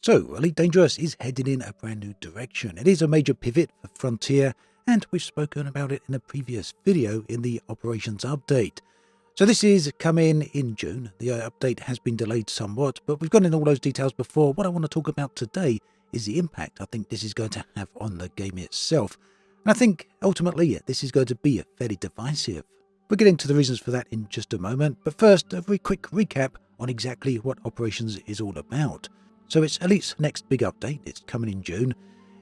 So, Elite Dangerous is heading in a brand new direction. It is a major pivot for Frontier, and we've spoken about it in a previous video in the Operations update. So this is coming in June. The update has been delayed somewhat, but we've gone into all those details before. What I want to talk about today is the impact I think this is going to have on the game itself. And I think, ultimately, this is going to be fairly divisive. We'll get into the reasons for that in just a moment, but first, a very quick recap on exactly what Operations is all about. So it's Elite's next big update. It's coming in June.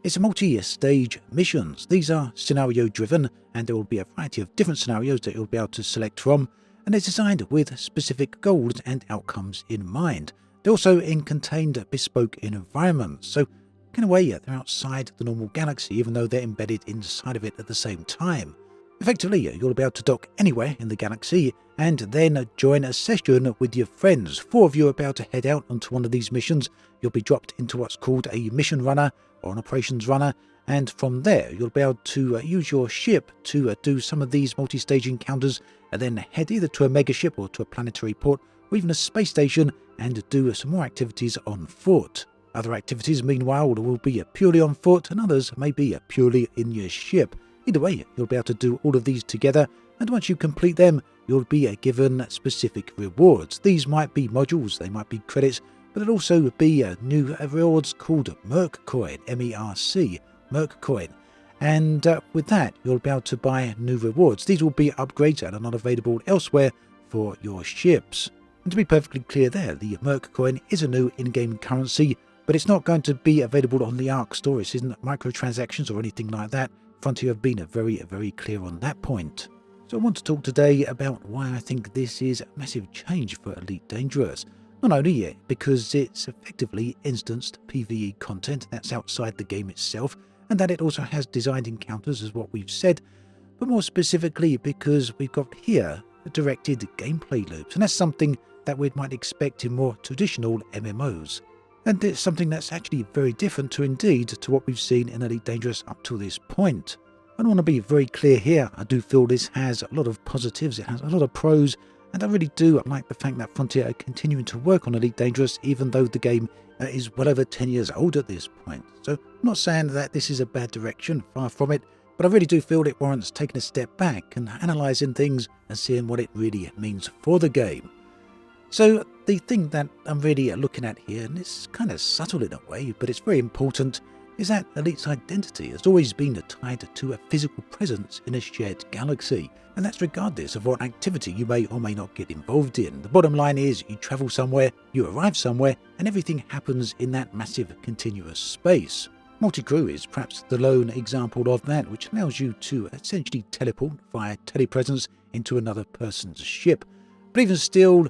It's a multi-stage missions. These are scenario-driven, and there will be a variety of different scenarios that you'll be able to select from, and they're designed with specific goals and outcomes in mind. They're also in contained, bespoke environments, so in a way, they're outside the normal galaxy, even though they're embedded inside of it at the same time. Effectively, you'll be able to dock anywhere in the galaxy and then join a session with your friends. 4 of you are about to head out onto one of these missions. You'll be dropped into what's called a mission runner or an operations runner, and from there you'll be able to use your ship to do some of these multi-stage encounters and then head either to a megaship or to a planetary port or even a space station and do some more activities on foot. Other activities, meanwhile, will be purely on foot, and others may be purely in your ship. Either way, you'll be able to do all of these together, and once you complete them, you'll be given specific rewards. These might be modules, they might be credits, but it'll also be new rewards called Merc Coin, M-E-R-C, Merc Coin. And with that, you'll be able to buy new rewards. These will be upgrades that are not available elsewhere for your ships. And to be perfectly clear there, the Merc Coin is a new in-game currency, but it's not going to be available on the Ark store. It isn't microtransactions or anything like that. Frontier have been very clear on that point. So I want to talk today about why I think this is a massive change for Elite Dangerous. Not only because it's effectively instanced PvE content that's outside the game itself, and that it also has designed encounters as what we've said, but more specifically because we've got here directed gameplay loops, and that's something that we might expect in more traditional MMOs. And it's something that's actually very different to what we've seen in Elite Dangerous up to this point. I want to be very clear here. I do feel this has a lot of positives, it has a lot of pros, and I really do like the fact that Frontier are continuing to work on Elite Dangerous even though the game is well over 10 years old at this point. So I'm not saying that this is a bad direction, far from it, but I really do feel it warrants taking a step back and analysing things and seeing what it really means for the game. So the thing that I'm really looking at here, and it's kind of subtle in a way, but it's very important, is that Elite's identity has always been tied to a physical presence in a shared galaxy, and that's regardless of what activity you may or may not get involved in. The bottom line is you travel somewhere, you arrive somewhere, and everything happens in that massive continuous space. Multi-crew is perhaps the lone example of that, which allows you to essentially teleport via telepresence into another person's ship. But even still,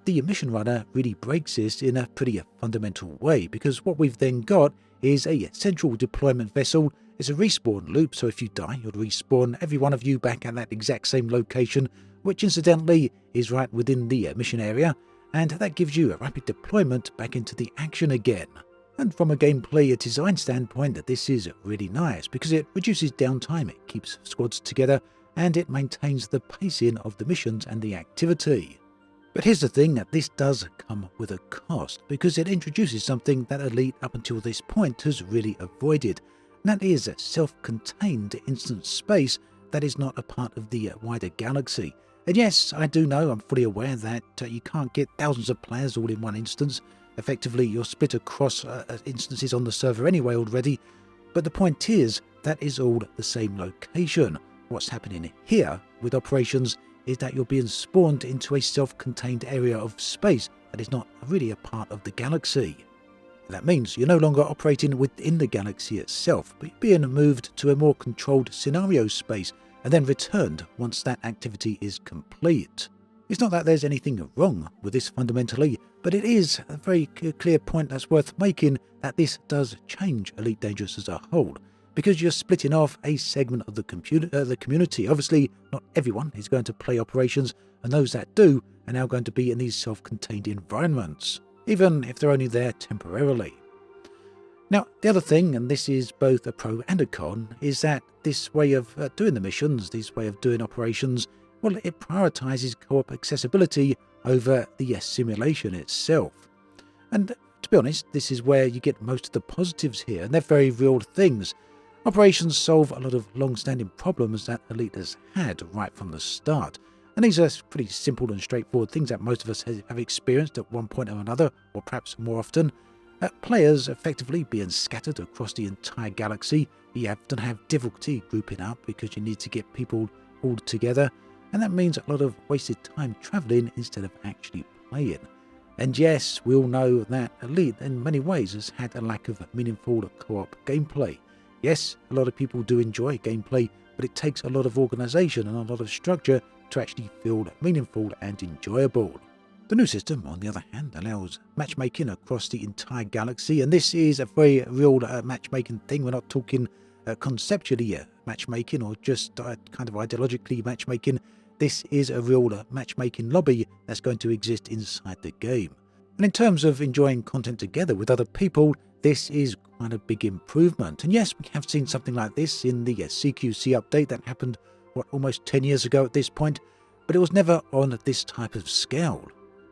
the mission runner really breaks this in a pretty fundamental way, because what we've then got is a central deployment vessel. It's a respawn loop, so if you die, you'll respawn every one of you back at that exact same location, which incidentally is right within the mission area, and that gives you a rapid deployment back into the action again. And from a gameplay design standpoint, this is really nice, because it reduces downtime, it keeps squads together, and it maintains the pacing of the missions and the activity. But here's the thing, that this does come with a cost, because it introduces something that Elite up until this point has really avoided, and that is a self-contained instance space that is not a part of the wider galaxy. And yes, I do know, I'm fully aware that you can't get thousands of players all in one instance. Effectively, you're split across instances on the server anyway already, but the point is, that is all the same location. What's happening here with Operations is that you're being spawned into a self-contained area of space that is not really a part of the galaxy. That means you're no longer operating within the galaxy itself, but you're being moved to a more controlled scenario space and then returned once that activity is complete. It's not that there's anything wrong with this fundamentally, but it is a very clear point that's worth making, that this does change Elite Dangerous as a whole, because you're splitting off a segment of the community. Obviously, not everyone is going to play Operations, and those that do are now going to be in these self-contained environments, even if they're only there temporarily. Now, the other thing, and this is both a pro and a con, is that this way of doing the missions, this way of doing Operations, well, it prioritizes co-op accessibility over the simulation itself. And to be honest, this is where you get most of the positives here, and they're very real things. Operations solve a lot of long-standing problems that Elite has had right from the start. And these are pretty simple and straightforward things that most of us have experienced at one point or another, or perhaps more often. Players effectively being scattered across the entire galaxy. You often have difficulty grouping up because you need to get people all together, and that means a lot of wasted time travelling instead of actually playing. And yes, we all know that Elite in many ways has had a lack of meaningful co-op gameplay. Yes, a lot of people do enjoy gameplay, but it takes a lot of organisation and a lot of structure to actually feel meaningful and enjoyable. The new system, on the other hand, allows matchmaking across the entire galaxy, and this is a very real matchmaking thing. We're not talking conceptually matchmaking or just kind of ideologically matchmaking. This is a real matchmaking lobby that's going to exist inside the game. And in terms of enjoying content together with other people, this is quite a big improvement. And yes, we have seen something like this in the CQC update that happened, almost 10 years ago at this point, but it was never on this type of scale.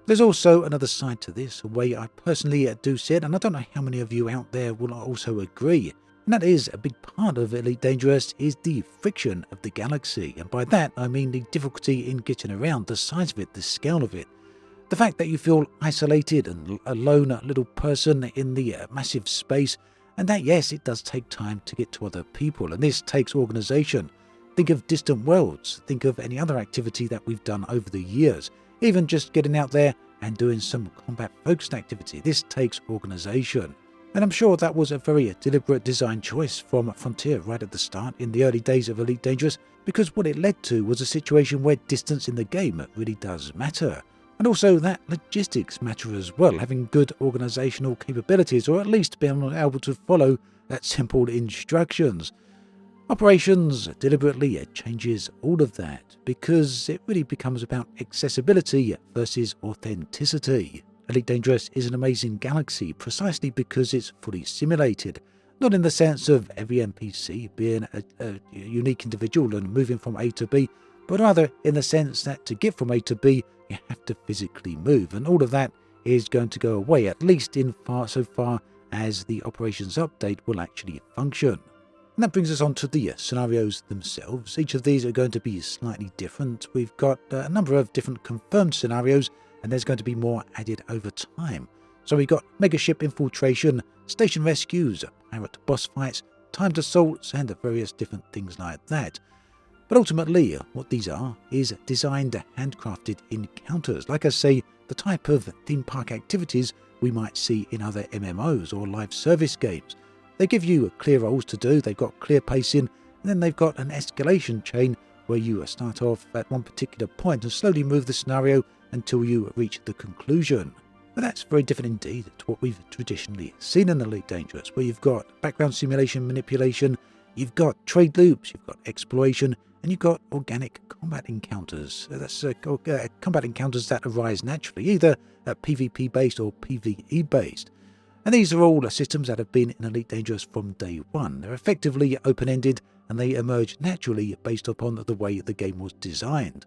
There's also another side to this, a way I personally do see it, and I don't know how many of you out there will also agree. And that is, a big part of Elite Dangerous is the friction of the galaxy, and by that I mean the difficulty in getting around, the size of it, the scale of it. The fact that you feel isolated and a lone little person in the massive space, and that yes, it does take time to get to other people, and this takes organisation. Think of Distant Worlds, think of any other activity that we've done over the years, even just getting out there and doing some combat-focused activity. This takes organisation. And I'm sure that was a very deliberate design choice from Frontier right at the start in the early days of Elite Dangerous, because what it led to was a situation where distance in the game really does matter. And also that logistics matter as well, having good organisational capabilities, or at least being able to follow that simple instructions. Operations deliberately changes all of that, because it really becomes about accessibility versus authenticity. Elite Dangerous is an amazing galaxy precisely because it's fully simulated, not in the sense of every NPC being a unique individual and moving from A to B, but rather in the sense that to get from A to B, you have to physically move, and all of that is going to go away, at least so far as the operations update will actually function. And that brings us on to the scenarios themselves. Each of these are going to be slightly different. We've got a number of different confirmed scenarios, and there's going to be more added over time. So we've got megaship infiltration, station rescues, pirate boss fights, timed assaults, and various different things like that. But ultimately, what these are is designed, handcrafted encounters. Like I say, the type of theme park activities we might see in other MMOs or live service games. They give you clear roles to do, they've got clear pacing, and then they've got an escalation chain where you start off at one particular point and slowly move the scenario until you reach the conclusion. But that's very different indeed to what we've traditionally seen in Elite Dangerous, where you've got background simulation manipulation, you've got trade loops, you've got exploration, and you've got organic combat encounters. That's combat encounters that arise naturally, either PvP based or PvE based. And these are all systems that have been in Elite Dangerous from day one. They're effectively open-ended, and they emerge naturally based upon the way the game was designed.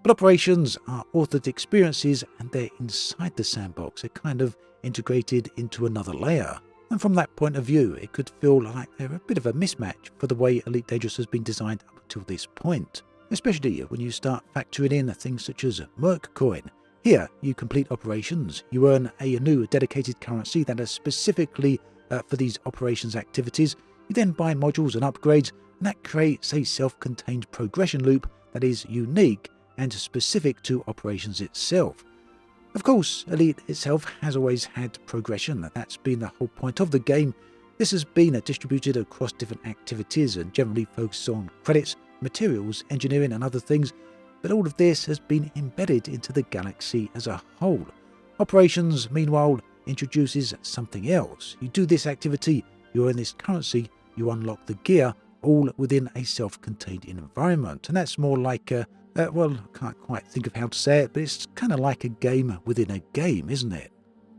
But operations are authored experiences, and they're inside the sandbox. They're kind of integrated into another layer. And from that point of view, it could feel like they're a bit of a mismatch for the way Elite Dangerous has been designed up until this point. Especially when you start factoring in things such as Merc Coin. Here, you complete operations, you earn a new dedicated currency that is specifically for these operations activities. You then buy modules and upgrades, and that creates a self-contained progression loop that is unique and specific to operations itself. Of course, Elite itself has always had progression. That's been the whole point of the game. This has been distributed across different activities and generally focuses on credits, materials, engineering, and other things. But all of this has been embedded into the galaxy as a whole. Operations, meanwhile, introduces something else. You do this activity, you earn this currency, you unlock the gear, all within a self-contained environment. And that's more like well, I can't quite think of how to say it, but it's kind of like a game within a game, isn't it?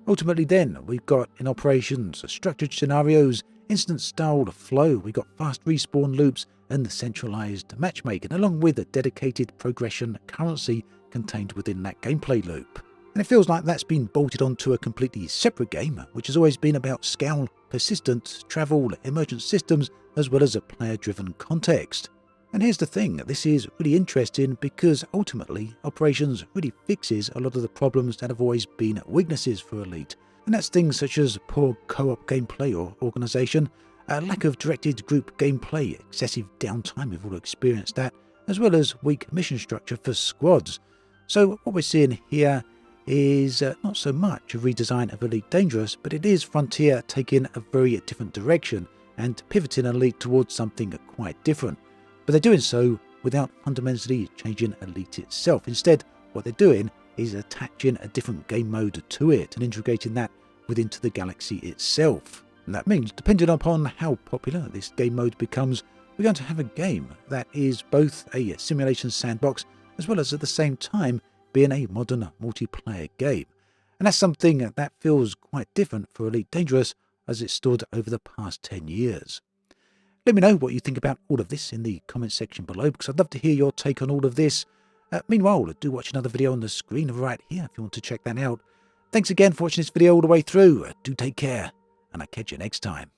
Ultimately then, we've got in operations, structured scenarios, instant-style flow, we've got fast respawn loops, and the centralized matchmaking, along with a dedicated progression currency contained within that gameplay loop. And it feels like that's been bolted onto a completely separate game, which has always been about scale, persistence, travel, emergent systems, as well as a player-driven context. And here's the thing, this is really interesting because ultimately, Operations really fixes a lot of the problems that have always been weaknesses for Elite. And that's things such as poor co-op gameplay or organisation, a lack of directed group gameplay, excessive downtime, we've all experienced that, as well as weak mission structure for squads. So what we're seeing here is not so much a redesign of Elite Dangerous, but it is Frontier taking a very different direction and pivoting Elite towards something quite different. But they're doing so without fundamentally changing Elite itself. Instead, what they're doing is attaching a different game mode to it and integrating that within the galaxy itself. And that means, depending upon how popular this game mode becomes, we're going to have a game that is both a simulation sandbox as well as at the same time being a modern multiplayer game. And that's something that feels quite different for Elite Dangerous as it stood over the past 10 years. Let me know what you think about all of this in the comments section below, because I'd love to hear your take on all of this. Meanwhile, do watch another video on the screen right here if you want to check that out. Thanks again for watching this video all the way through. Do take care, and I'll catch you next time.